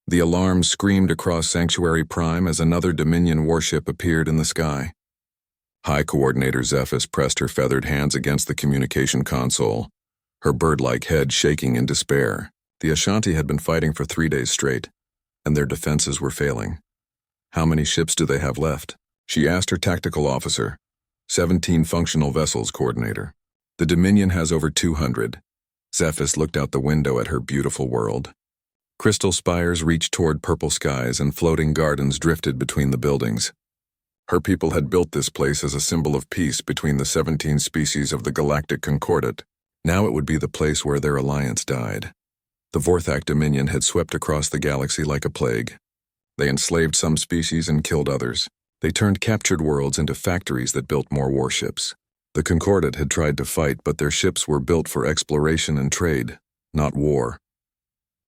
The alarm screamed across Sanctuary Prime as another Dominion warship appeared in the sky. High Coordinator Zephys pressed her feathered hands against the communication console, her bird-like head shaking in despair. The Ashanti had been fighting for 3 days straight, and their defenses were failing. How many ships do they have left? She asked her tactical officer, 17 functional vessels coordinator. The Dominion has over 200. Zephys looked out the window at her beautiful world. Crystal spires reached toward purple skies and floating gardens drifted between the buildings. Her people had built this place as a symbol of peace between the 17 species of the Galactic Concordat. Now it would be the place where their alliance died. The Vorthak Dominion had swept across the galaxy like a plague. They enslaved some species and killed others. They turned captured worlds into factories that built more warships. The Concordat had tried to fight, but their ships were built for exploration and trade, not war.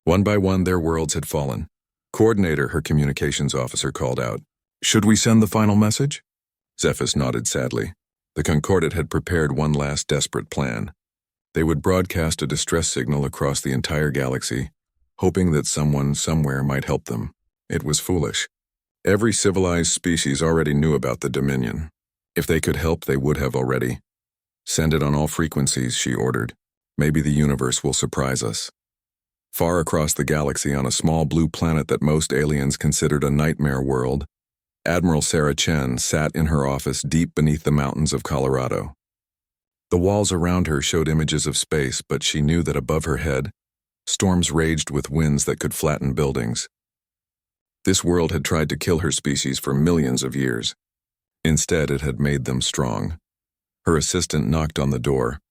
One by one, their worlds had fallen. Coordinator, her communications officer, called out, "Should we send the final message?" Zephys nodded sadly. The Concordat had prepared one last desperate plan. They would broadcast a distress signal across the entire galaxy, hoping that someone somewhere might help them. It was foolish. Every civilized species already knew about the Dominion. If they could help, they would have already. "Send it on all frequencies," she ordered. "Maybe the universe will surprise us." Far across the galaxy, on a small blue planet that most aliens considered a nightmare world, Admiral Sarah Chen sat in her office deep beneath the mountains of Colorado. The walls around her showed images of space, but she knew that above her head, storms raged with winds that could flatten buildings. This world had tried to kill her species for millions of years. Instead, it had made them strong. Her assistant knocked on the door.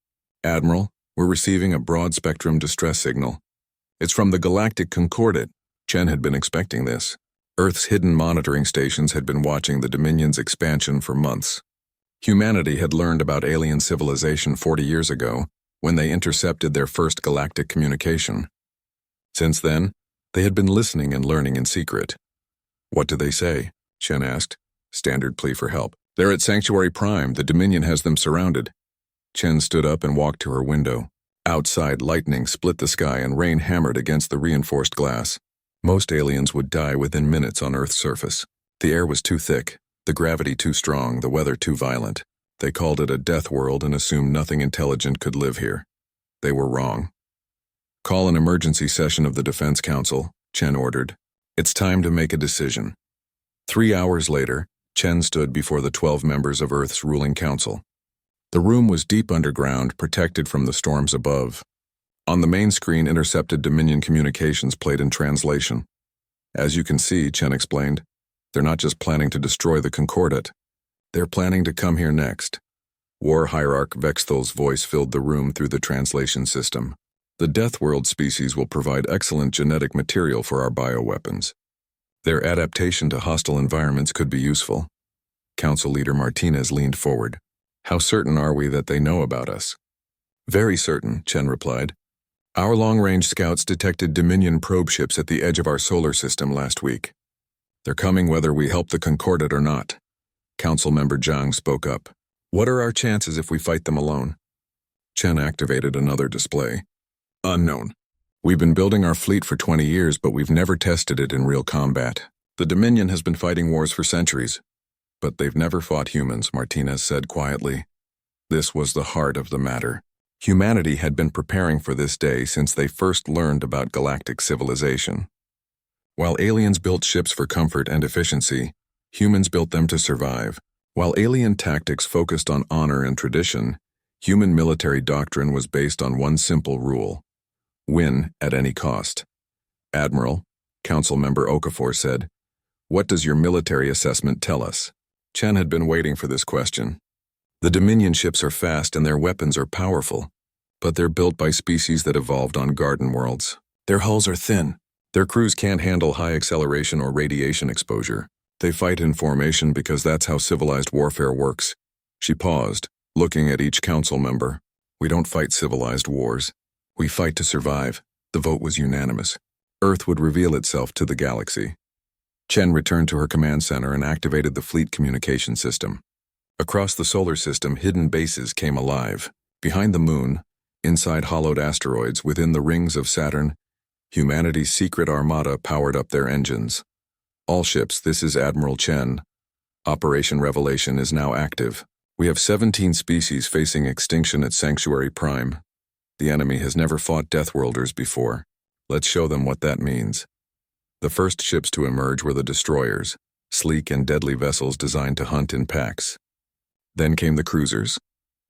"Admiral, we're receiving a broad-spectrum distress signal. It's from the Galactic Concordat." Chen had been expecting this. Earth's hidden monitoring stations had been watching the Dominion's expansion for months. Humanity had learned about alien civilization 40 years ago, when they intercepted their first galactic communication. Since then, they had been listening and learning in secret. "What do they say?" Chen asked. Standard plea for help. "They're at Sanctuary Prime. The Dominion has them surrounded." Chen stood up and walked to her window. Outside, lightning split the sky and rain hammered against the reinforced glass. Most aliens would die within minutes on Earth's surface. The air was too thick, the gravity too strong, the weather too violent. They called it a death world and assumed nothing intelligent could live here. They were wrong. "Call an emergency session of the Defense Council," Chen ordered. "It's time to make a decision." 3 hours later, Chen stood before the 12 members of Earth's ruling council. The room was deep underground, protected from the storms above. On the main screen, intercepted Dominion communications played in translation. "As you can see," Chen explained, "they're not just planning to destroy the Concordat. They're planning to come here next." War Hierarch Vexthal's voice filled the room through the translation system. "The Death World species will provide excellent genetic material for our bioweapons. Their adaptation to hostile environments could be useful." Council Leader Martinez leaned forward. "How certain are we that they know about us?" "Very certain," Chen replied. "Our long-range scouts detected Dominion probe ships at the edge of our solar system last week. They're coming whether we help the Concordat or not." Council Member Zhang spoke up. "What are our chances if we fight them alone?" Chen activated another display. "Unknown. We've been building our fleet for 20 years, but we've never tested it in real combat. The Dominion has been fighting wars for centuries, but they've never fought humans," Martinez said quietly. This was the heart of the matter. Humanity had been preparing for this day since they first learned about galactic civilization. While aliens built ships for comfort and efficiency, humans built them to survive. While alien tactics focused on honor and tradition, human military doctrine was based on one simple rule: win at any cost. "Admiral," Council Member Okafor said, "what does your military assessment tell us?" Chen had been waiting for this question. "The Dominion ships are fast and their weapons are powerful, but they're built by species that evolved on garden worlds. Their hulls are thin. Their crews can't handle high acceleration or radiation exposure. They fight in formation because that's how civilized warfare works." She paused, looking at each council member. "We don't fight civilized wars. We fight to survive." The vote was unanimous. Earth would reveal itself to the galaxy. Chen returned to her command center and activated the fleet communication system. Across the solar system, hidden bases came alive. Behind the moon, inside hollowed asteroids, within the rings of Saturn, Humanity's secret armada powered up their engines. All ships, this is Admiral Chen. Operation Revelation is now active. We have 17 species facing extinction at Sanctuary Prime. The enemy has never fought Deathworlders before. Let's show them what that means. The first ships to emerge were the destroyers, sleek and deadly vessels designed to hunt in packs. Then came the cruisers,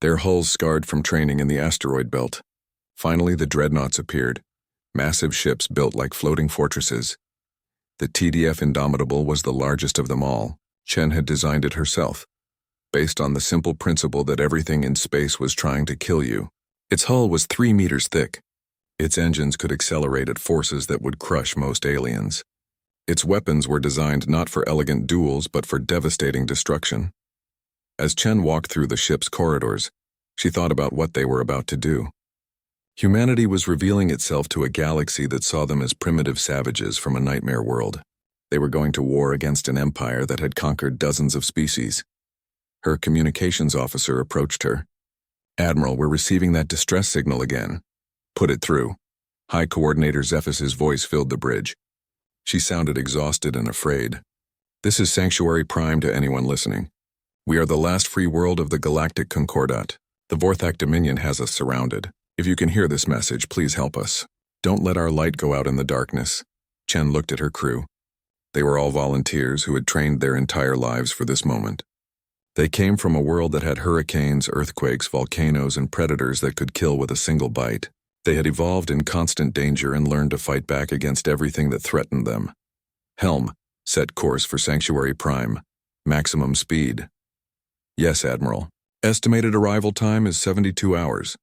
their hulls scarred from training in the asteroid belt. Finally, the dreadnoughts appeared, massive ships built like floating fortresses. The TDF Indomitable was the largest of them all. Chen had designed it herself, based on the simple principle that everything in space was trying to kill you. Its hull was 3 meters thick. Its engines could accelerate at forces that would crush most aliens. Its weapons were designed not for elegant duels but for devastating destruction. As Chen walked through the ship's corridors, she thought about what they were about to do. Humanity was revealing itself to a galaxy that saw them as primitive savages from a nightmare world. They were going to war against an empire that had conquered dozens of species. Her communications officer approached her. "Admiral, we're receiving that distress signal again." "Put it through." High Coordinator Zephas's voice filled the bridge. She sounded exhausted and afraid. "This is Sanctuary Prime to anyone listening. We are the last free world of the Galactic Concordat. The Vorthak Dominion has us surrounded. If you can hear this message, please help us. Don't let our light go out in the darkness." Chen looked at her crew. They were all volunteers who had trained their entire lives for this moment. They came from a world that had hurricanes, earthquakes, volcanoes, and predators that could kill with a single bite. They had evolved in constant danger and learned to fight back against everything that threatened them. "Helm, set course for Sanctuary Prime. Maximum speed." "Yes, Admiral. Estimated arrival time is 72 hours.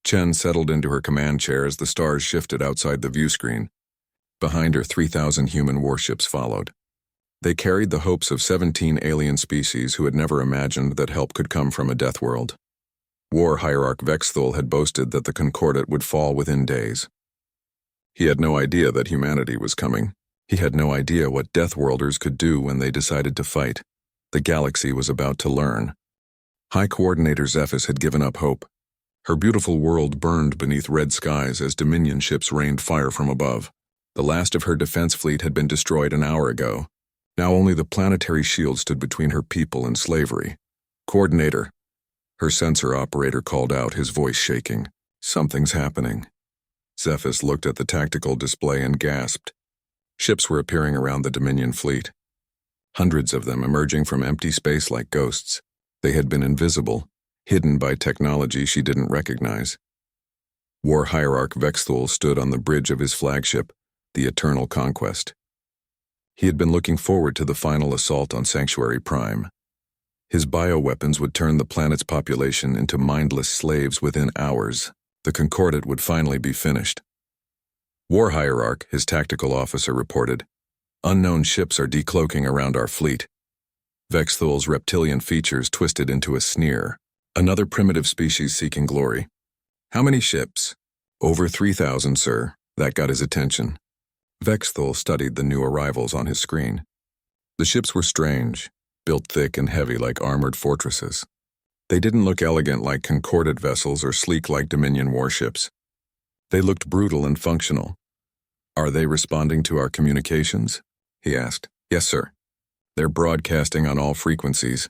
Chen settled into her command chair as the stars shifted outside the view screen. Behind her, 3,000 human warships followed. They carried the hopes of 17 alien species who had never imagined that help could come from a death world. War Hierarch Vexthul had boasted that the Concordat would fall within days. He had no idea that humanity was coming. He had no idea what Deathworlders could do when they decided to fight. The galaxy was about to learn. High Coordinator Zephas had given up hope. Her beautiful world burned beneath red skies as Dominion ships rained fire from above. The last of her defense fleet had been destroyed an hour ago. Now only the planetary shield stood between her people and slavery. "Coordinator." Her sensor operator called out, his voice shaking. "Something's happening." Zephas looked at the tactical display and gasped. Ships were appearing around the Dominion fleet. Hundreds of them emerging from empty space like ghosts. They had been invisible, hidden by technology she didn't recognize. War Hierarch Vexthul stood on the bridge of his flagship, the Eternal Conquest. He had been looking forward to the final assault on Sanctuary Prime. His bioweapons would turn the planet's population into mindless slaves within hours. The Concordat would finally be finished. "War Hierarch," his tactical officer reported. "Unknown ships are decloaking around our fleet." Vexthul's reptilian features twisted into a sneer. "Another primitive species seeking glory." "How many ships?" "Over 3,000, sir." That got his attention. Vexthul studied the new arrivals on his screen. The ships were strange, built thick and heavy like armored fortresses. They didn't look elegant like Concordat vessels or sleek like Dominion warships. They looked brutal and functional. "Are they responding to our communications?" he asked. "Yes, sir. They're broadcasting on all frequencies."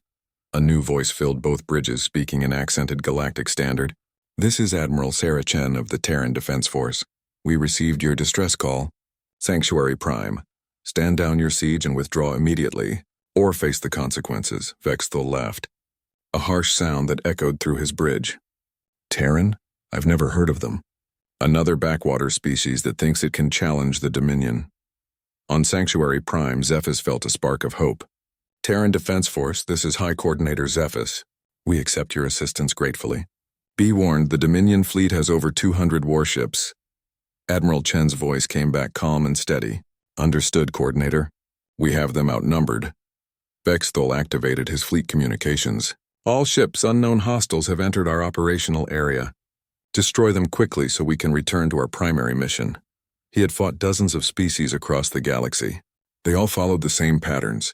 A new voice filled both bridges, speaking in accented galactic standard. "This is Admiral Sarah Chen of the Terran Defense Force. We received your distress call. Sanctuary Prime. Stand down your siege and withdraw immediately, or face the consequences." Vexthul laughed, a harsh sound that echoed through his bridge. "Terran? I've never heard of them. Another backwater species that thinks it can challenge the Dominion." On Sanctuary Prime, Zephas felt a spark of hope. "Terran Defense Force, this is High Coordinator Zephas. We accept your assistance gratefully. Be warned, the Dominion fleet has over 200 warships." Admiral Chen's voice came back calm and steady. "Understood, Coordinator. We have them outnumbered." Vexthul activated his fleet communications. "All ships, unknown hostiles have entered our operational area. Destroy them quickly so we can return to our primary mission." He had fought dozens of species across the galaxy. They all followed the same patterns.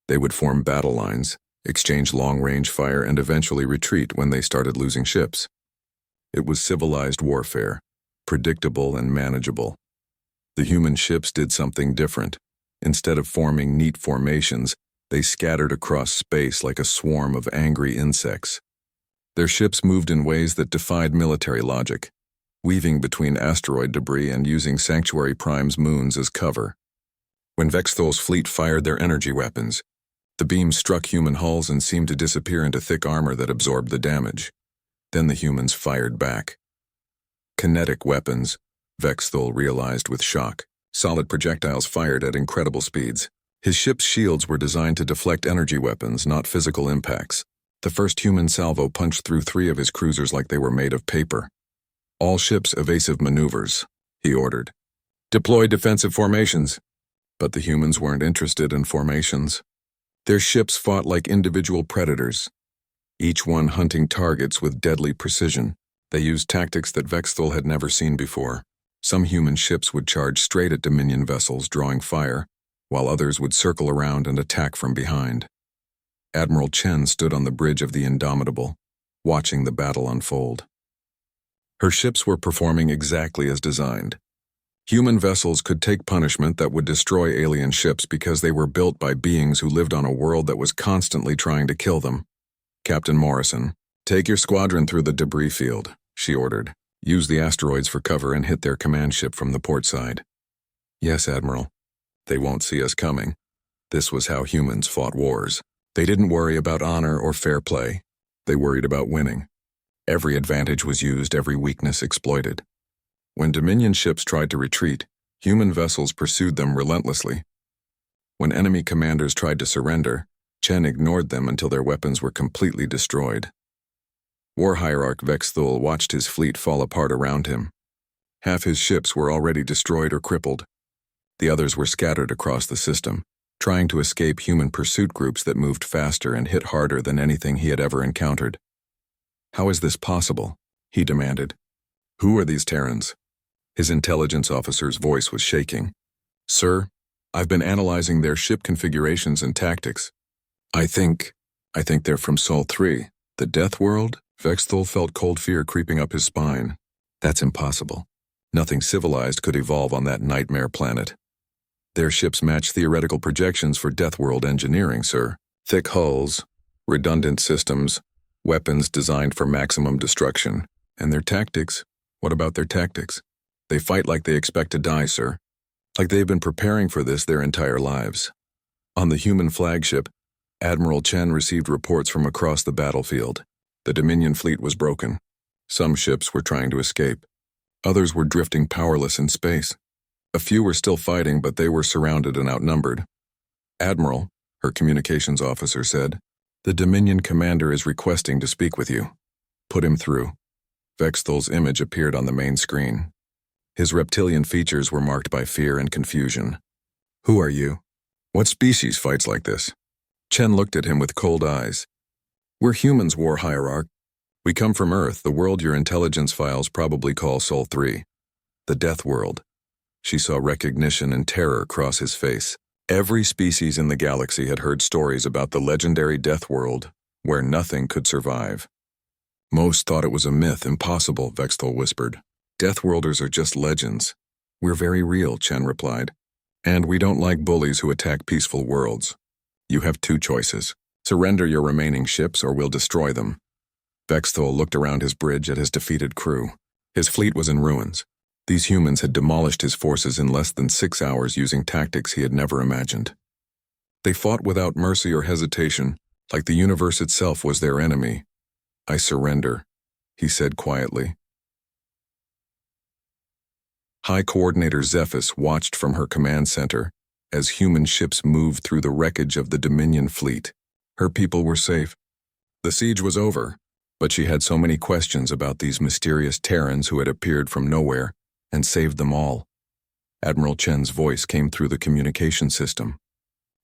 They would form battle lines, exchange long-range fire, and eventually retreat when they started losing ships. It was civilized warfare, predictable and manageable. The human ships did something different. Instead of forming neat formations, they scattered across space like a swarm of angry insects. Their ships moved in ways that defied military logic, weaving between asteroid debris and using Sanctuary Prime's moons as cover. When Vexthol's fleet fired their energy weapons, the beams struck human hulls and seemed to disappear into thick armor that absorbed the damage. Then the humans fired back. Kinetic weapons, Vexthol realized with shock. Solid projectiles fired at incredible speeds. His ship's shields were designed to deflect energy weapons, not physical impacts. The first human salvo punched through 3 of his cruisers like they were made of paper. All ships evasive maneuvers, he ordered. Deploy defensive formations. But the humans weren't interested in formations. Their ships fought like individual predators, each one hunting targets with deadly precision. They used tactics that Vexthol had never seen before. Some human ships would charge straight at Dominion vessels, drawing fire, while others would circle around and attack from behind. Admiral Chen stood on the bridge of the Indomitable, watching the battle unfold. Her ships were performing exactly as designed. Human vessels could take punishment that would destroy alien ships because they were built by beings who lived on a world that was constantly trying to kill them. Captain Morrison, take your squadron through the debris field, she ordered. Use the asteroids for cover and hit their command ship from the port side. Yes, Admiral. They won't see us coming. This was how humans fought wars. They didn't worry about honor or fair play. They worried about winning. Every advantage was used, every weakness exploited. When Dominion ships tried to retreat, human vessels pursued them relentlessly. When enemy commanders tried to surrender, Chen ignored them until their weapons were completely destroyed. War Hierarch Vexthul watched his fleet fall apart around him. Half his ships were already destroyed or crippled. The others were scattered across the system, trying to escape human pursuit groups that moved faster and hit harder than anything he had ever encountered. How is this possible? He demanded. Who are these Terrans? His intelligence officer's voice was shaking. Sir, I've been analyzing their ship configurations and tactics. I think they're from Sol 3. The Death World? Vexthul felt cold fear creeping up his spine. That's impossible. Nothing civilized could evolve on that nightmare planet. Their ships match theoretical projections for Death World engineering, sir. Thick hulls, redundant systems, weapons designed for maximum destruction. And their tactics? What about their tactics? They fight like they expect to die, sir. Like they've been preparing for this their entire lives. On the human flagship, Admiral Chen received reports from across the battlefield. The Dominion fleet was broken. Some ships were trying to escape. Others were drifting powerless in space. A few were still fighting, but they were surrounded and outnumbered. Admiral, her communications officer said, the Dominion commander is requesting to speak with you. Put him through. Vexthol's image appeared on the main screen. His reptilian features were marked by fear and confusion. Who are you? What species fights like this? Chen looked at him with cold eyes. We're humans, War Hierarch. We come from Earth, the world your intelligence files probably call Sol 3. The Death World. She saw recognition and terror cross his face. Every species in the galaxy had heard stories about the legendary Death World, where nothing could survive. Most thought it was a myth, impossible, Vexthol whispered. Deathworlders are just legends. We're very real, Chen replied. And we don't like bullies who attack peaceful worlds. You have 2 choices. Surrender your remaining ships or we'll destroy them. Vexthol looked around his bridge at his defeated crew. His fleet was in ruins. These humans had demolished his forces in less than 6 hours using tactics he had never imagined. They fought without mercy or hesitation, like the universe itself was their enemy. I surrender, he said quietly. High Coordinator Zephys watched from her command center as human ships moved through the wreckage of the Dominion fleet. Her people were safe. The siege was over, but she had so many questions about these mysterious Terrans who had appeared from nowhere and saved them all. Admiral Chen's voice came through the communication system.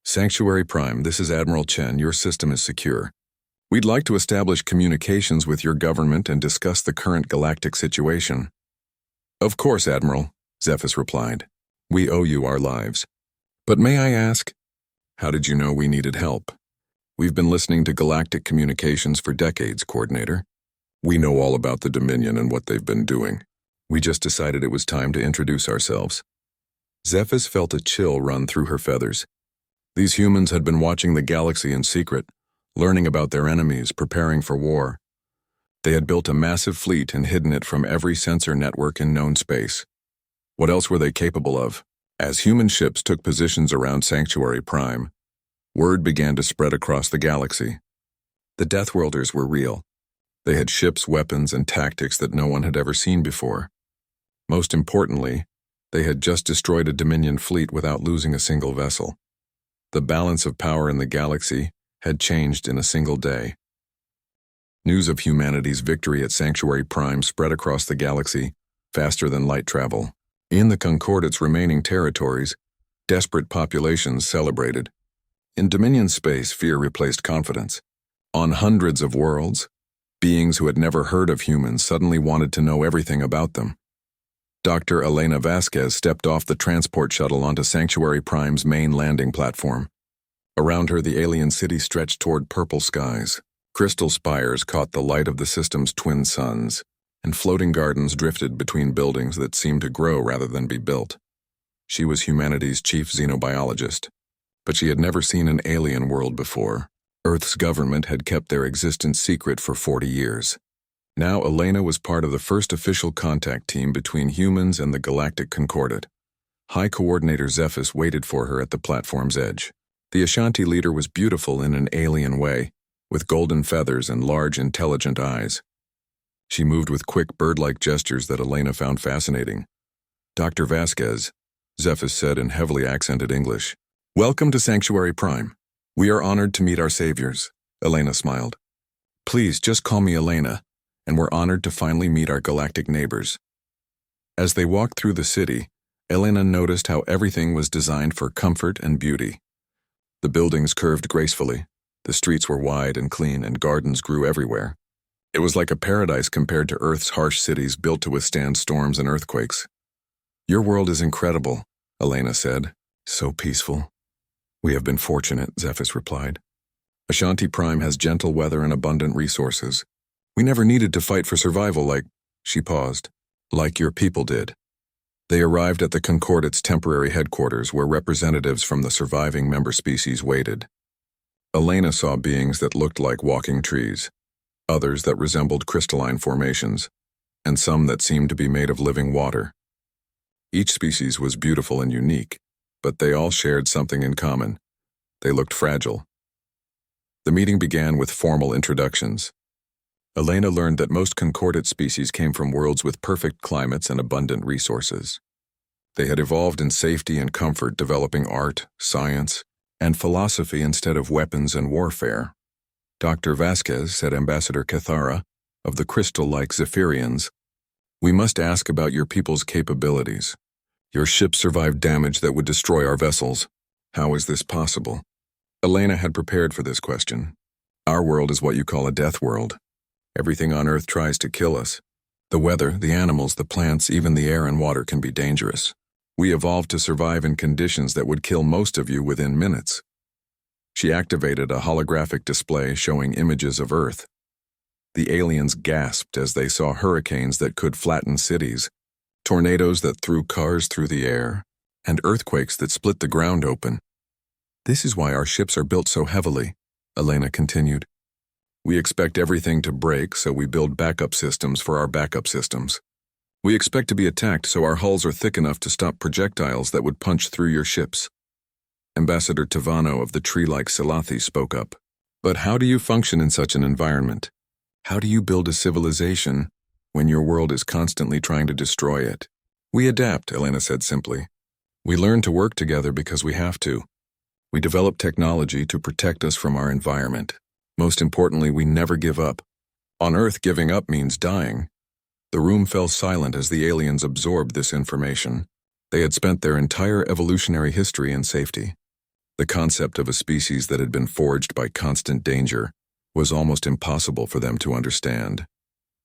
Sanctuary Prime, this is Admiral Chen. Your system is secure. We'd like to establish communications with your government and discuss the current galactic situation. Of course, Admiral, Zephys replied. We owe you our lives. But may I ask, how did you know we needed help? We've been listening to galactic communications for decades, Coordinator. We know all about the Dominion and what they've been doing. We just decided it was time to introduce ourselves. Zephys felt a chill run through her feathers. These humans had been watching the galaxy in secret, learning about their enemies, preparing for war. They had built a massive fleet and hidden it from every sensor network in known space. What else were they capable of? As human ships took positions around Sanctuary Prime, word began to spread across the galaxy. The Deathworlders were real. They had ships, weapons, and tactics that no one had ever seen before. Most importantly, they had just destroyed a Dominion fleet without losing a single vessel. The balance of power in the galaxy had changed in a single day. News of humanity's victory at Sanctuary Prime spread across the galaxy faster than light travel. In the Concordate's remaining territories, desperate populations celebrated. In Dominion space, fear replaced confidence. On hundreds of worlds, beings who had never heard of humans suddenly wanted to know everything about them. Dr. Elena Vasquez stepped off the transport shuttle onto Sanctuary Prime's main landing platform. Around her, the alien city stretched toward purple skies. Crystal spires caught the light of the system's twin suns, and floating gardens drifted between buildings that seemed to grow rather than be built. She was humanity's chief xenobiologist, but she had never seen an alien world before. Earth's government had kept their existence secret for 40 years. Now Elena was part of the first official contact team between humans and the Galactic Concordate. High Coordinator Zephys waited for her at the platform's edge. The Ashanti leader was beautiful in an alien way, with golden feathers and large, intelligent eyes. She moved with quick, bird-like gestures that Elena found fascinating. "Dr. Vasquez," Zephys said in heavily accented English. "Welcome to Sanctuary Prime. We are honored to meet our saviors," Elena smiled. "Please, just call me Elena, and we're honored to finally meet our galactic neighbors." As they walked through the city, Elena noticed how everything was designed for comfort and beauty. The buildings curved gracefully, the streets were wide and clean, and gardens grew everywhere. It was like a paradise compared to Earth's harsh cities built to withstand storms and earthquakes. "Your world is incredible," Elena said. "So peaceful." "We have been fortunate," Zephys replied. "Ashanti Prime has gentle weather and abundant resources. We never needed to fight for survival like—" She paused. "Like your people did." They arrived at the Concordate's temporary headquarters where representatives from the surviving member species waited. Elena saw beings that looked like walking trees, others that resembled crystalline formations, and some that seemed to be made of living water. Each species was beautiful and unique, but they all shared something in common. They looked fragile. The meeting began with formal introductions. Elena learned that most concordate species came from worlds with perfect climates and abundant resources. They had evolved in safety and comfort, developing art, science, and philosophy instead of weapons and warfare. Dr. Vasquez, said Ambassador Cathara, of the crystal-like Zephyrians, "We must ask about your people's capabilities. Your ship survived damage that would destroy our vessels. How is this possible?" Elena had prepared for this question. "Our world is what you call a death world. Everything on Earth tries to kill us. The weather, the animals, the plants, even the air and water can be dangerous. We evolved to survive in conditions that would kill most of you within minutes." She activated a holographic display showing images of Earth. The aliens gasped as they saw hurricanes that could flatten cities, tornadoes that threw cars through the air, and earthquakes that split the ground open. "This is why our ships are built so heavily," Elena continued. "We expect everything to break, so we build backup systems for our backup systems. We expect to be attacked, so our hulls are thick enough to stop projectiles that would punch through your ships." Ambassador Tavano of the tree-like Salathi spoke up. "But how do you function in such an environment? How do you build a civilization when your world is constantly trying to destroy it?" "We adapt," Elena said simply. "We learn to work together because we have to. We develop technology to protect us from our environment. Most importantly, we never give up. On Earth, giving up means dying." The room fell silent as the aliens absorbed this information. They had spent their entire evolutionary history in safety. The concept of a species that had been forged by constant danger was almost impossible for them to understand.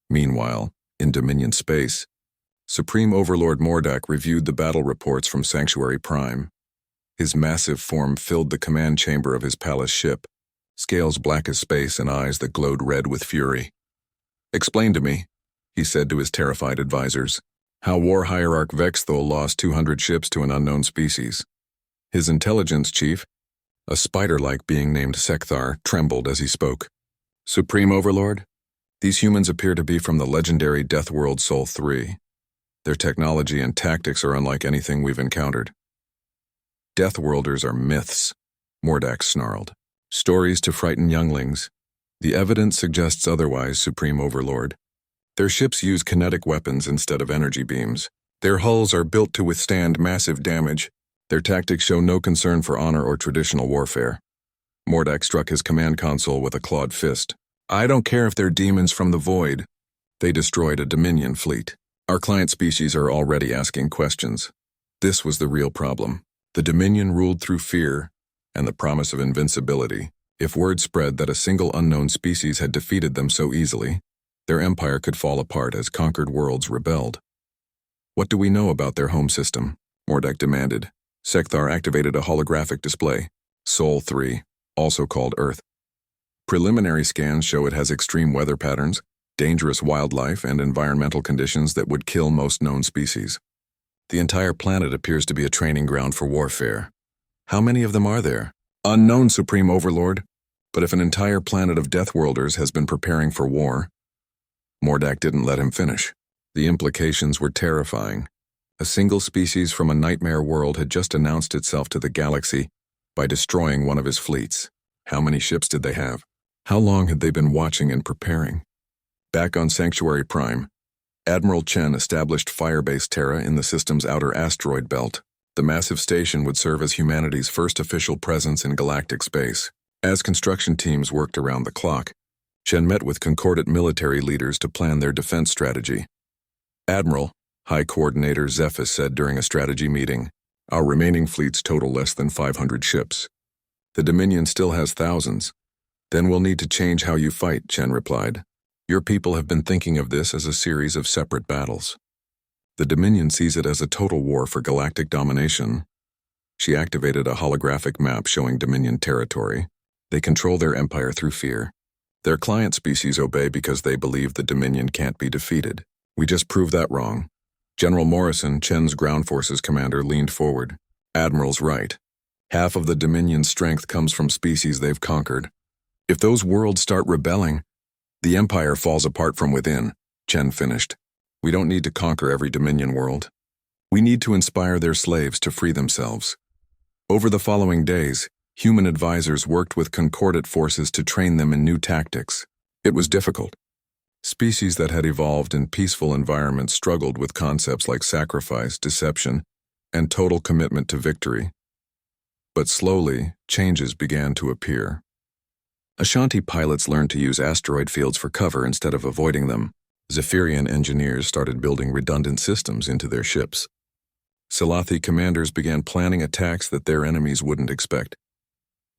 Meanwhile, in Dominion space, Supreme Overlord Mordak reviewed the battle reports from Sanctuary Prime. His massive form filled the command chamber of his palace ship, scales black as space and eyes that glowed red with fury. "Explain to me," he said to his terrified advisors. How War Hierarch Vexthul lost 200 ships to an unknown species. His intelligence chief, a spider-like being named Sekthar, trembled as he spoke. Supreme Overlord? These humans appear to be from the legendary Deathworld Sol 3. Their technology and tactics are unlike anything we've encountered. Deathworlders are myths, Mordax snarled. Stories to frighten younglings. The evidence suggests otherwise, Supreme Overlord. Their ships use kinetic weapons instead of energy beams. Their hulls are built to withstand massive damage. Their tactics show no concern for honor or traditional warfare. Mordax struck his command console with a clawed fist. I don't care if they're demons from the void. They destroyed a Dominion fleet. Our client species are already asking questions. This was the real problem. The Dominion ruled through fear and the promise of invincibility. If word spread that a single unknown species had defeated them so easily, their empire could fall apart as conquered worlds rebelled. What do we know about their home system? Mordax demanded. Sekthar activated a holographic display, Sol 3, also called Earth. Preliminary scans show it has extreme weather patterns, dangerous wildlife, and environmental conditions that would kill most known species. The entire planet appears to be a training ground for warfare. How many of them are there? Unknown, Supreme Overlord. But if an entire planet of Deathworlders has been preparing for war, Mordax didn't let him finish. The implications were terrifying. A single species from a nightmare world had just announced itself to the galaxy by destroying one of his fleets. How many ships did they have? How long had they been watching and preparing? Back on Sanctuary Prime, Admiral Chen established Firebase Terra in the system's outer asteroid belt. The massive station would serve as humanity's first official presence in galactic space. As construction teams worked around the clock, Chen met with concordant military leaders to plan their defense strategy. Admiral, High Coordinator Zephys said during a strategy meeting, our remaining fleets total less than 500 ships. The Dominion still has thousands. Then we'll need to change how you fight, Chen replied. Your people have been thinking of this as a series of separate battles. The Dominion sees it as a total war for galactic domination. She activated a holographic map showing Dominion territory. They control their empire through fear. Their client species obey because they believe the Dominion can't be defeated. We just proved that wrong. General Morrison, Chen's ground forces commander, leaned forward. Admiral's right. Half of the Dominion's strength comes from species they've conquered. If those worlds start rebelling, the Empire falls apart from within, Chen finished. We don't need to conquer every Dominion world. We need to inspire their slaves to free themselves. Over the following days, human advisors worked with concordant forces to train them in new tactics. It was difficult. Species that had evolved in peaceful environments struggled with concepts like sacrifice, deception, and total commitment to victory. But slowly, changes began to appear. Ashanti pilots learned to use asteroid fields for cover instead of avoiding them. Zephyrian engineers started building redundant systems into their ships. Salathi commanders began planning attacks that their enemies wouldn't expect.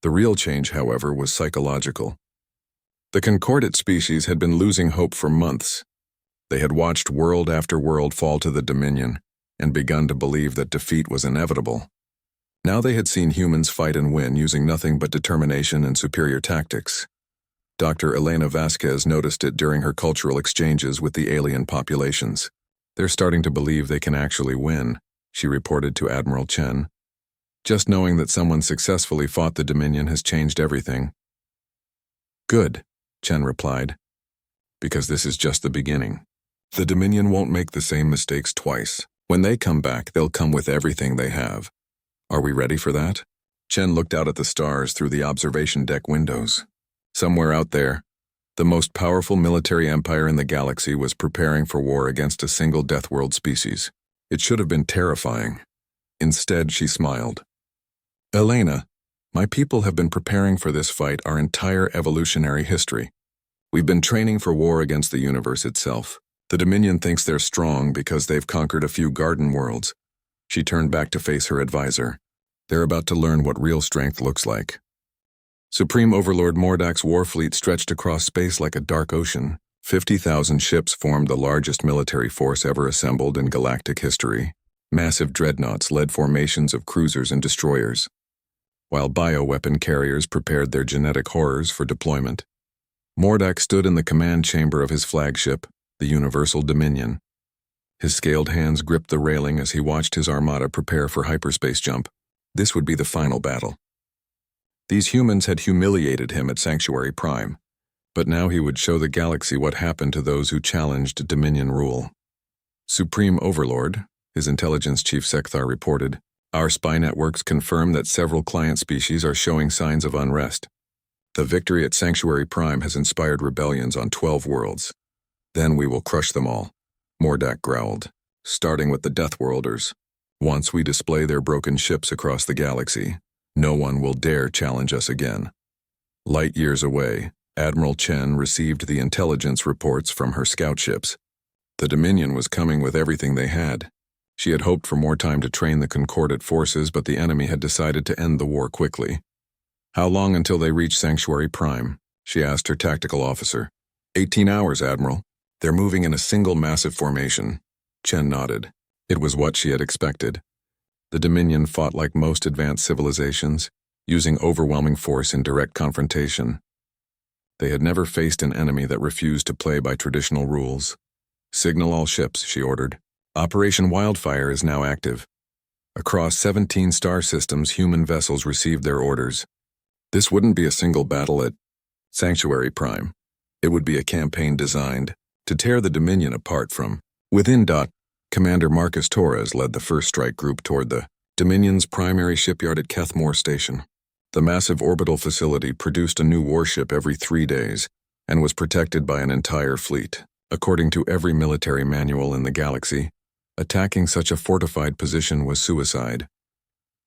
The real change, however, was psychological. The concordant species had been losing hope for months. They had watched world after world fall to the Dominion and begun to believe that defeat was inevitable. Now they had seen humans fight and win using nothing but determination and superior tactics. Dr. Elena Vasquez noticed it during her cultural exchanges with the alien populations. They're starting to believe they can actually win, she reported to Admiral Chen. Just knowing that someone successfully fought the Dominion has changed everything. Good, Chen replied, because this is just the beginning. The Dominion won't make the same mistakes twice. When they come back, they'll come with everything they have. Are we ready for that? Chen looked out at the stars through the observation deck windows. Somewhere out there, the most powerful military empire in the galaxy was preparing for war against a single Deathworld species. It should have been terrifying. Instead, she smiled. Elena, my people have been preparing for this fight our entire evolutionary history. We've been training for war against the universe itself. The Dominion thinks they're strong because they've conquered a few garden worlds. She turned back to face her advisor. They're about to learn what real strength looks like. Supreme Overlord Mordax's war fleet stretched across space like a dark ocean. 50,000 ships formed the largest military force ever assembled in galactic history. Massive dreadnoughts led formations of cruisers and destroyers, while bioweapon carriers prepared their genetic horrors for deployment. Mordax stood in the command chamber of his flagship, the Universal Dominion. His scaled hands gripped the railing as he watched his armada prepare for hyperspace jump. This would be the final battle. These humans had humiliated him at Sanctuary Prime, but now he would show the galaxy what happened to those who challenged Dominion rule. Supreme Overlord, his intelligence chief Sekthar reported, our spy networks confirm that several client species are showing signs of unrest. The victory at Sanctuary Prime has inspired rebellions on 12 worlds. Then we will crush them all, Mordak growled, starting with the Deathworlders. Once we display their broken ships across the galaxy, no one will dare challenge us again. Light years away, Admiral Chen received the intelligence reports from her scout ships. The Dominion was coming with everything they had. She had hoped for more time to train the Concordate forces, but the enemy had decided to end the war quickly. How long until they reach Sanctuary Prime? She asked her tactical officer. 18 hours, Admiral. They're moving in a single massive formation. Chen nodded. It was what she had expected. The Dominion fought like most advanced civilizations, using overwhelming force in direct confrontation. They had never faced an enemy that refused to play by traditional rules. Signal all ships, she ordered. Operation Wildfire is now active. Across 17 star systems, human vessels received their orders. This wouldn't be a single battle at Sanctuary Prime. It would be a campaign designed to tear the Dominion apart from within. Commander Marcus Torres led the first strike group toward the Dominion's primary shipyard at Kethmore Station. The massive orbital facility produced a new warship every 3 days and was protected by an entire fleet. According to every military manual in the galaxy, attacking such a fortified position was suicide.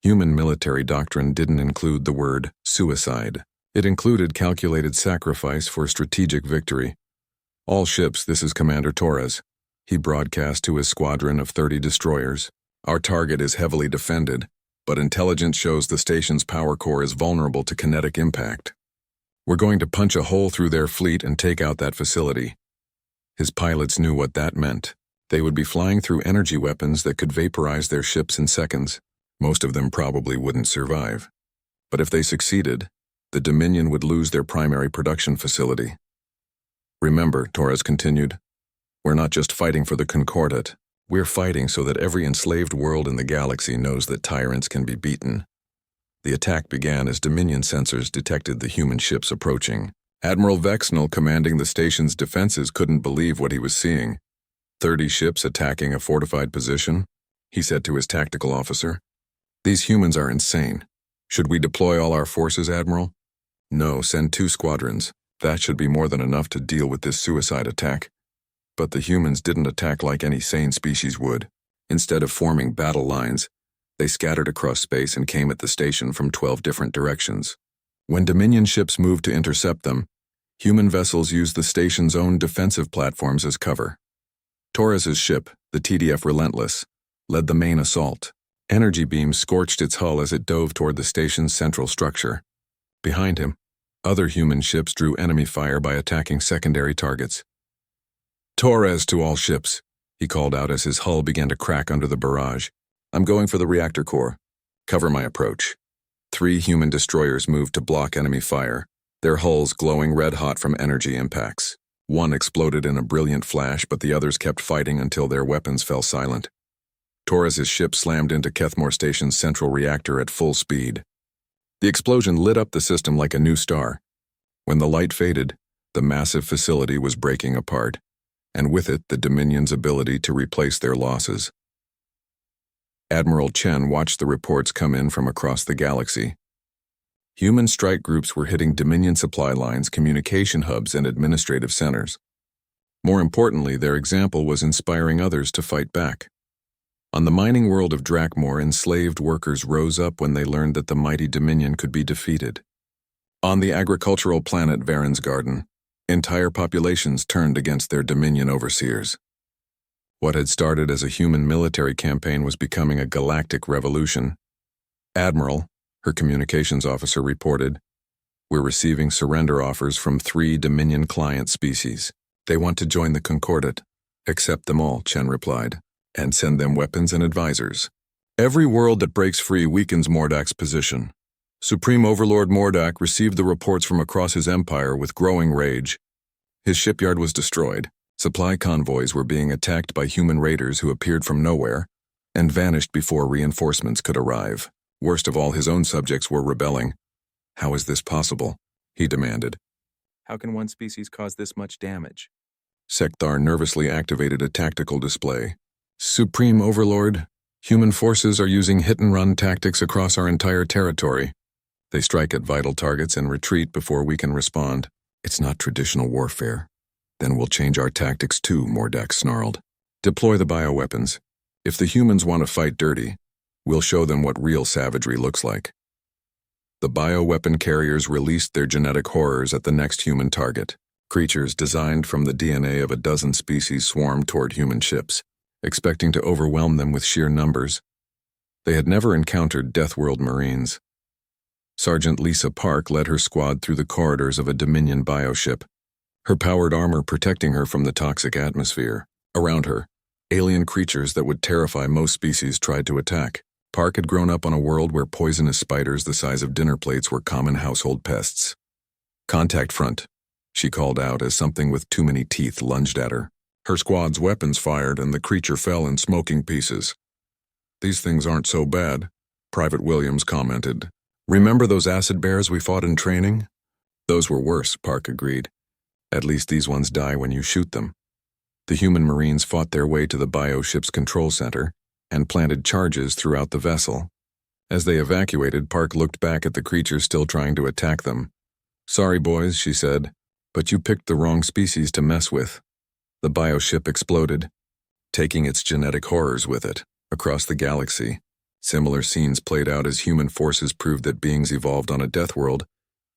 Human military doctrine didn't include the word suicide. It included calculated sacrifice for strategic victory. All ships, this is Commander Torres. He broadcast to his squadron of 30 destroyers. Our target is heavily defended, but intelligence shows the station's power core is vulnerable to kinetic impact. We're going to punch a hole through their fleet and take out that facility. His pilots knew what that meant. They would be flying through energy weapons that could vaporize their ships in seconds. Most of them probably wouldn't survive. But if they succeeded, the Dominion would lose their primary production facility. Remember, Torres continued, we're not just fighting for the Concordate. We're fighting so that every enslaved world in the galaxy knows that tyrants can be beaten. The attack began as Dominion sensors detected the human ships approaching. Admiral Vexnell, commanding the station's defenses, couldn't believe what he was seeing. 30 ships attacking a fortified position, he said to his tactical officer. These humans are insane. Should we deploy all our forces, Admiral? No, send 2 squadrons. That should be more than enough to deal with this suicide attack. But the humans didn't attack like any sane species would. Instead of forming battle lines, they scattered across space and came at the station from 12 different directions. When Dominion ships moved to intercept them, human vessels used the station's own defensive platforms as cover. Torres's ship, the TDF Relentless, led the main assault. Energy beams scorched its hull as it dove toward the station's central structure. Behind him, other human ships drew enemy fire by attacking secondary targets. Torres to all ships, he called out as his hull began to crack under the barrage. I'm going for the reactor core. Cover my approach. 3 human destroyers moved to block enemy fire, their hulls glowing red-hot from energy impacts. One exploded in a brilliant flash, but the others kept fighting until their weapons fell silent. Torres's ship slammed into Kethmore Station's central reactor at full speed. The explosion lit up the system like a new star. When the light faded, the massive facility was breaking apart, and with it the Dominion's ability to replace their losses. Admiral Chen watched the reports come in from across the galaxy. Human strike groups were hitting Dominion supply lines, communication hubs, and administrative centers. More importantly, their example was inspiring others to fight back. On the mining world of Drakmor, enslaved workers rose up when they learned that the mighty Dominion could be defeated. On the agricultural planet Varen's Garden, entire populations turned against their Dominion overseers. What had started as a human military campaign was becoming a galactic revolution. Admiral, her communications officer reported, we're receiving surrender offers from 3 Dominion client species. They want to join the Concordate. Accept them all, Chen replied, and send them weapons and advisors. Every world that breaks free weakens Mordak's position. Supreme Overlord Mordak received the reports from across his empire with growing rage. His shipyard was destroyed, Supply convoys were being attacked by human raiders who appeared from nowhere and vanished before reinforcements could arrive. Worst of all, his own subjects were rebelling. How is this possible? He demanded. How can one species cause this much damage? Sekthar nervously activated a tactical display. Supreme Overlord, human forces are using hit-and-run tactics across our entire territory. They strike at vital targets and retreat before we can respond. It's not traditional warfare. Then we'll change our tactics too, Mordak snarled. Deploy the bioweapons. If the humans want to fight dirty, we'll show them what real savagery looks like. The bioweapon carriers released their genetic horrors at the next human target. Creatures designed from the DNA of a dozen species swarmed toward human ships, expecting to overwhelm them with sheer numbers. They had never encountered Deathworld Marines. Sergeant Lisa Park led her squad through the corridors of a Dominion bioship, her powered armor protecting her from the toxic atmosphere. Around her, alien creatures that would terrify most species tried to attack. Park had grown up on a world where poisonous spiders the size of dinner plates were common household pests. Contact front, she called out as something with too many teeth lunged at her. Her squad's weapons fired and the creature fell in smoking pieces. These things aren't so bad, Private Williams commented. Remember those acid bears we fought in training? Those were worse, Park agreed. At least these ones die when you shoot them. The human Marines fought their way to the bioship's control center and planted charges throughout the vessel. As they evacuated, Park looked back at the creatures still trying to attack them. Sorry, boys, she said, but you picked the wrong species to mess with. The bioship exploded, taking its genetic horrors with it. Across the galaxy, similar scenes played out as human forces proved that beings evolved on a death world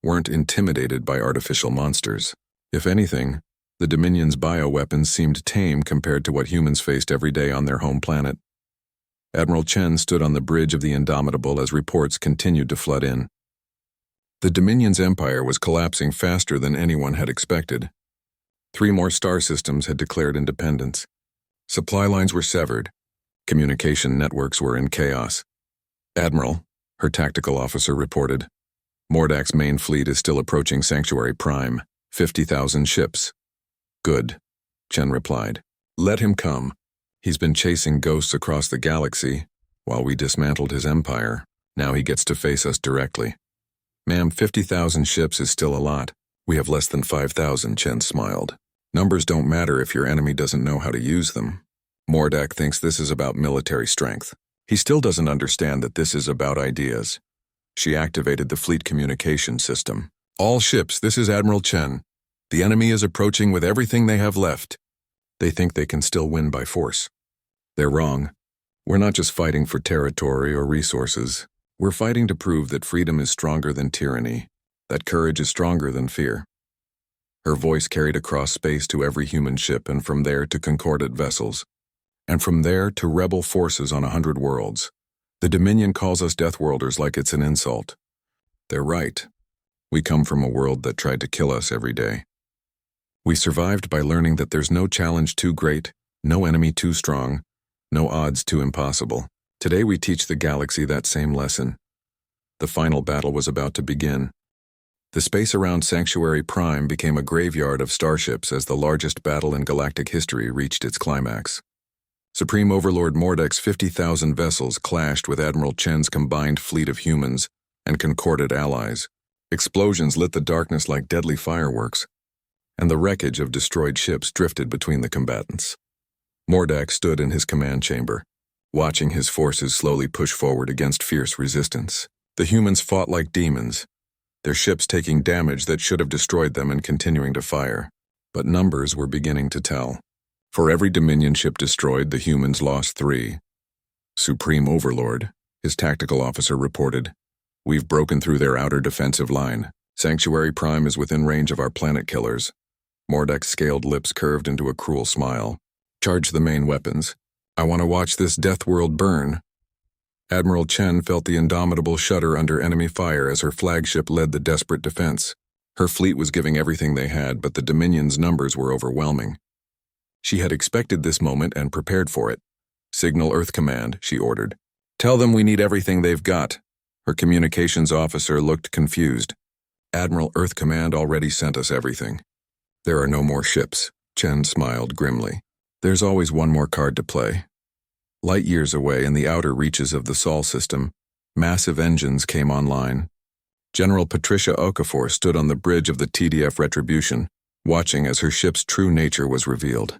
weren't intimidated by artificial monsters. If anything, the Dominion's bioweapons seemed tame compared to what humans faced every day on their home planet. Admiral Chen stood on the bridge of the Indomitable as reports continued to flood in. The Dominion's empire was collapsing faster than anyone had expected. 3 more star systems had declared independence. Supply lines were severed. Communication networks were in chaos. Admiral, her tactical officer reported, Mordak's main fleet is still approaching Sanctuary Prime, 50,000 ships. Good, Chen replied. Let him come. He's been chasing ghosts across the galaxy while we dismantled his empire. Now he gets to face us directly. Ma'am, 50,000 ships is still a lot. We have less than 5,000, Chen smiled. Numbers don't matter if your enemy doesn't know how to use them. Mordak thinks this is about military strength. He still doesn't understand that this is about ideas. She activated the fleet communication system. All ships, this is Admiral Chen. The enemy is approaching with everything they have left. They think they can still win by force. They're wrong. We're not just fighting for territory or resources. We're fighting to prove that freedom is stronger than tyranny, that courage is stronger than fear. Her voice carried across space to every human ship and from there to concordant vessels. And from there to rebel forces on 100 worlds. The Dominion calls us Deathworlders like it's an insult. They're right. We come from a world that tried to kill us every day. We survived by learning that there's no challenge too great, no enemy too strong, no odds too impossible. Today we teach the galaxy that same lesson. The final battle was about to begin. The space around Sanctuary Prime became a graveyard of starships as the largest battle in galactic history reached its climax. Supreme Overlord Mordak's 50,000 vessels clashed with Admiral Chen's combined fleet of humans and concordant allies. Explosions lit the darkness like deadly fireworks, and the wreckage of destroyed ships drifted between the combatants. Mordak stood in his command chamber, watching his forces slowly push forward against fierce resistance. The humans fought like demons, their ships taking damage that should have destroyed them and continuing to fire. But numbers were beginning to tell. For every Dominion ship destroyed, the humans lost 3. Supreme Overlord, his tactical officer reported, we've broken through their outer defensive line. Sanctuary Prime is within range of our planet killers. Mordak's scaled lips curved into a cruel smile. Charge the main weapons. I want to watch this death world burn. Admiral Chen felt the Indomitable shudder under enemy fire as her flagship led the desperate defense. Her fleet was giving everything they had, but the Dominion's numbers were overwhelming. She had expected this moment and prepared for it. Signal Earth Command, she ordered. Tell them we need everything they've got. Her communications officer looked confused. Admiral, Earth Command already sent us everything. There are no more ships. Chen smiled grimly. There's always one more card to play. Light years away in the outer reaches of the Sol system, massive engines came online. General Patricia Okafor stood on the bridge of the TDF Retribution, watching as her ship's true nature was revealed.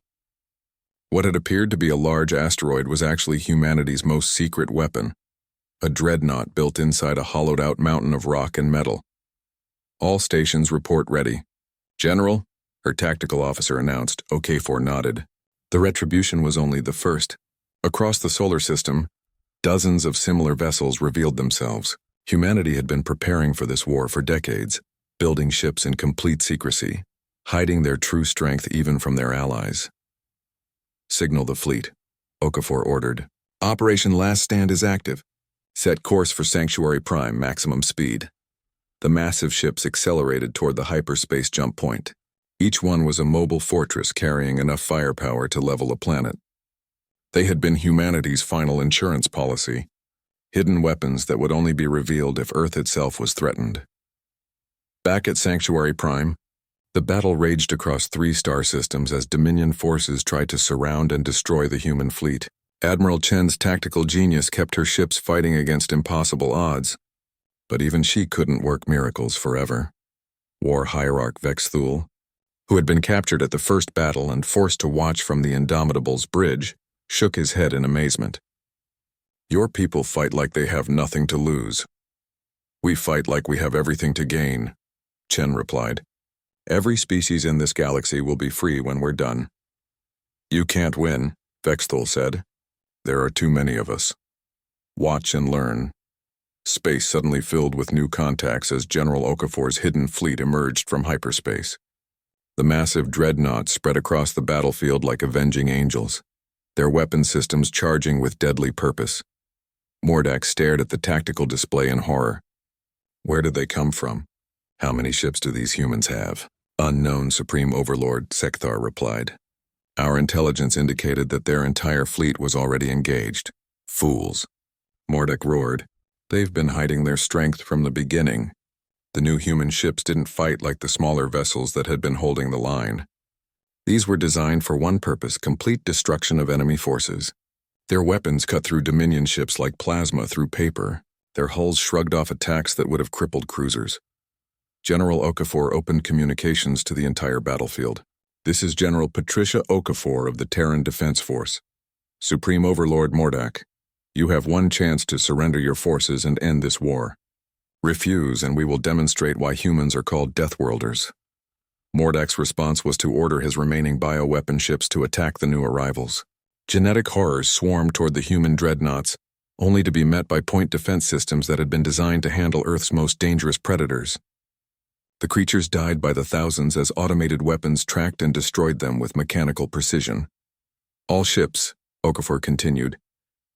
What had appeared to be a large asteroid was actually humanity's most secret weapon, a dreadnought built inside a hollowed-out mountain of rock and metal. All stations report ready. General, her tactical officer announced. Okafor nodded. The Retribution was only the first. Across the solar system, dozens of similar vessels revealed themselves. Humanity had been preparing for this war for decades, building ships in complete secrecy, hiding their true strength even from their allies. Signal the fleet, Okafor ordered. Operation Last Stand is active. Set course for Sanctuary Prime, maximum speed. The massive ships accelerated toward the hyperspace jump point. Each one was a mobile fortress carrying enough firepower to level a planet. They had been humanity's final insurance policy, hidden weapons that would only be revealed if Earth itself was threatened. Back at Sanctuary Prime, the battle raged across 3 star systems as Dominion forces tried to surround and destroy the human fleet. Admiral Chen's tactical genius kept her ships fighting against impossible odds, but even she couldn't work miracles forever. War Hierarch Vex Thule, who had been captured at the first battle and forced to watch from the Indomitable's bridge, shook his head in amazement. Your people fight like they have nothing to lose. We fight like we have everything to gain, Chen replied. Every species in this galaxy will be free when we're done. You can't win, Vexthul said. There are too many of us. Watch and learn. Space suddenly filled with new contacts as General Okafor's hidden fleet emerged from hyperspace. The massive dreadnoughts spread across the battlefield like avenging angels, their weapon systems charging with deadly purpose. Mordak stared at the tactical display in horror. Where did they come from? How many ships do these humans have? Unknown, Supreme Overlord, Sekthar replied. Our intelligence indicated that their entire fleet was already engaged. Fools. Mordak roared. They've been hiding their strength from the beginning. The new human ships didn't fight like the smaller vessels that had been holding the line. These were designed for one purpose: complete destruction of enemy forces. Their weapons cut through Dominion ships like plasma through paper. Their hulls shrugged off attacks that would have crippled cruisers. General Okafor opened communications to the entire battlefield. This is General Patricia Okafor of the Terran Defense Force. Supreme Overlord Mordak, you have one chance to surrender your forces and end this war. Refuse, and we will demonstrate why humans are called Deathworlders. Mordak's response was to order his remaining bioweapon ships to attack the new arrivals. Genetic horrors swarmed toward the human dreadnoughts, only to be met by point defense systems that had been designed to handle Earth's most dangerous predators. The creatures died by the thousands as automated weapons tracked and destroyed them with mechanical precision. All ships, Okafor continued,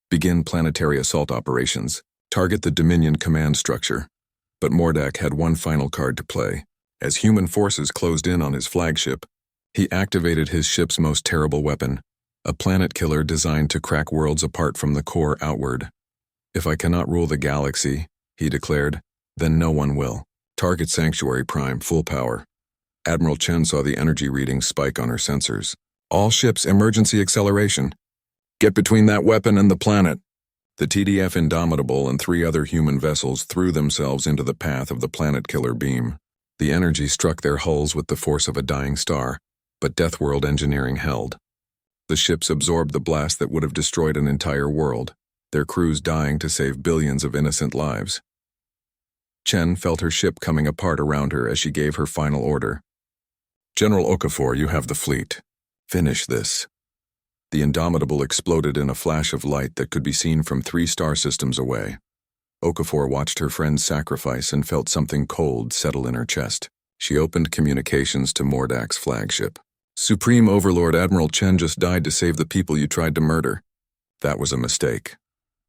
begin planetary assault operations, target the Dominion command structure. But Mordak had one final card to play. As human forces closed in on his flagship, he activated his ship's most terrible weapon, a planet killer designed to crack worlds apart from the core outward. If I cannot rule the galaxy, he declared, then no one will. Target Sanctuary Prime, full power. Admiral Chen saw the energy readings spike on her sensors. All ships, emergency acceleration. Get between that weapon and the planet. The TDF Indomitable and 3 other human vessels threw themselves into the path of the planet killer beam. The energy struck their hulls with the force of a dying star, but Deathworld engineering held. The ships absorbed the blast that would have destroyed an entire world, their crews dying to save billions of innocent lives. Chen felt her ship coming apart around her as she gave her final order. General Okafor, you have the fleet. Finish this. The Indomitable exploded in a flash of light that could be seen from 3 star systems away. Okafor watched her friend's sacrifice and felt something cold settle in her chest. She opened communications to Mordak's flagship. Supreme Overlord Admiral Chen just died to save the people you tried to murder. That was a mistake.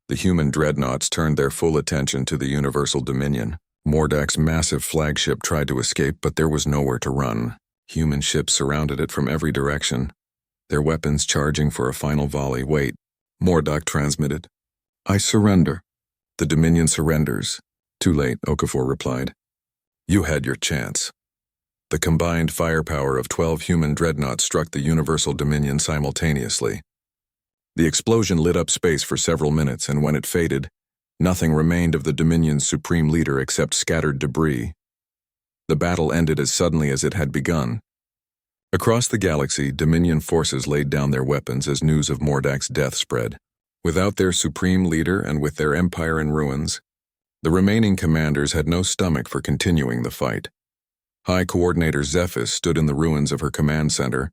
The human dreadnoughts turned their full attention to the Universal Dominion. Mordak's massive flagship tried to escape, but there was nowhere to run. Human ships surrounded it from every direction, their weapons charging for a final volley. Wait, Mordak transmitted. I surrender. The Dominion surrenders. Too late, Okafor replied. You had your chance. The combined firepower of 12 human dreadnoughts struck the Universal Dominion simultaneously. The explosion lit up space for several minutes, and when it faded, nothing remained of the Dominion's supreme leader except scattered debris. The battle ended as suddenly as it had begun. Across the galaxy, Dominion forces laid down their weapons as news of Mordak's death spread. Without their supreme leader and with their empire in ruins, the remaining commanders had no stomach for continuing the fight. High Coordinator Zephys stood in the ruins of her command center,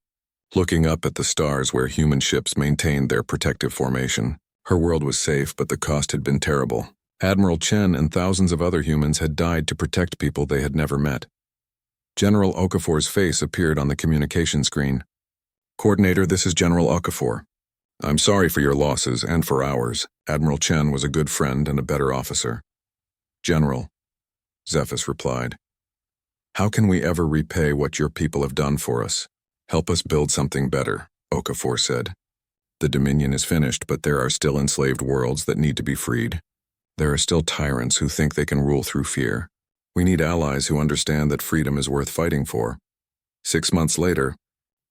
looking up at the stars where human ships maintained their protective formation. Her world was safe, but the cost had been terrible. Admiral Chen and thousands of other humans had died to protect people they had never met. General Okafor's face appeared on the communication screen. "Coordinator, this is General Okafor. I'm sorry for your losses and for ours. Admiral Chen was a good friend and a better officer." "General," Zephys replied, "how can we ever repay what your people have done for us? Help us build something better," Okafor said. "The Dominion is finished, but there are still enslaved worlds that need to be freed. There are still tyrants who think they can rule through fear. We need allies who understand that freedom is worth fighting for." 6 months later,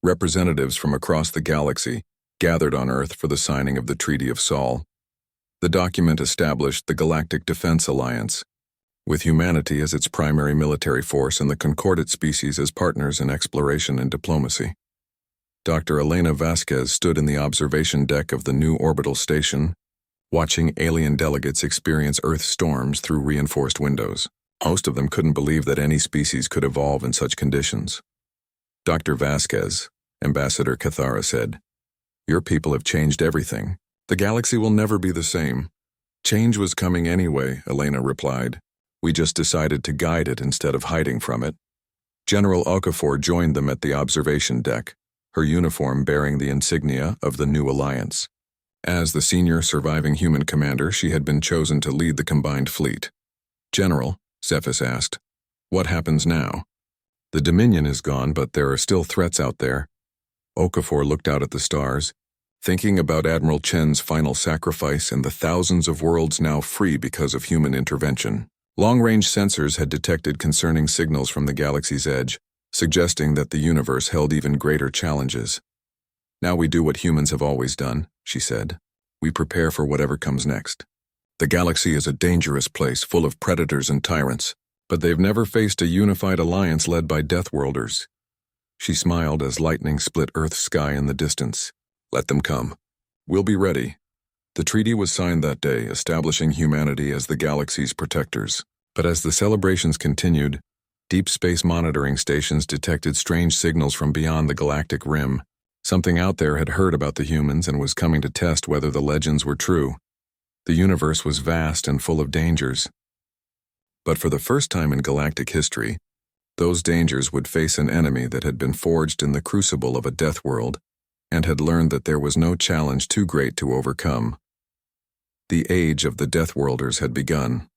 representatives from across the galaxy gathered on Earth for the signing of the Treaty of Sol. The document established the Galactic Defense Alliance, with humanity as its primary military force and the concordate species as partners in exploration and diplomacy. Dr. Elena Vasquez stood in the observation deck of the new orbital station, watching alien delegates experience Earth storms through reinforced windows. Most of them couldn't believe that any species could evolve in such conditions. "Dr. Vasquez," Ambassador Cathara said, "your people have changed everything. The galaxy will never be the same." "Change was coming anyway," Elena replied. "We just decided to guide it instead of hiding from it." General Okafor joined them at the observation deck, her uniform bearing the insignia of the new alliance. As the senior surviving human commander, she had been chosen to lead the combined fleet. "General," Zephys asked, "what happens now? The Dominion is gone, but there are still threats out there." Okafor looked out at the stars, thinking about Admiral Chen's final sacrifice and the thousands of worlds now free because of human intervention. Long-range sensors had detected concerning signals from the galaxy's edge, suggesting that the universe held even greater challenges. "Now we do what humans have always done," she said. "We prepare for whatever comes next. The galaxy is a dangerous place full of predators and tyrants, but they've never faced a unified alliance led by Deathworlders." She smiled as lightning split Earth's sky in the distance. "Let them come. We'll be ready." The treaty was signed that day, establishing humanity as the galaxy's protectors. But as the celebrations continued, deep space monitoring stations detected strange signals from beyond the galactic rim. Something out there had heard about the humans and was coming to test whether the legends were true. The universe was vast and full of dangers. But for the first time in galactic history, those dangers would face an enemy that had been forged in the crucible of a death world and had learned that there was no challenge too great to overcome. The age of the Deathworlders had begun.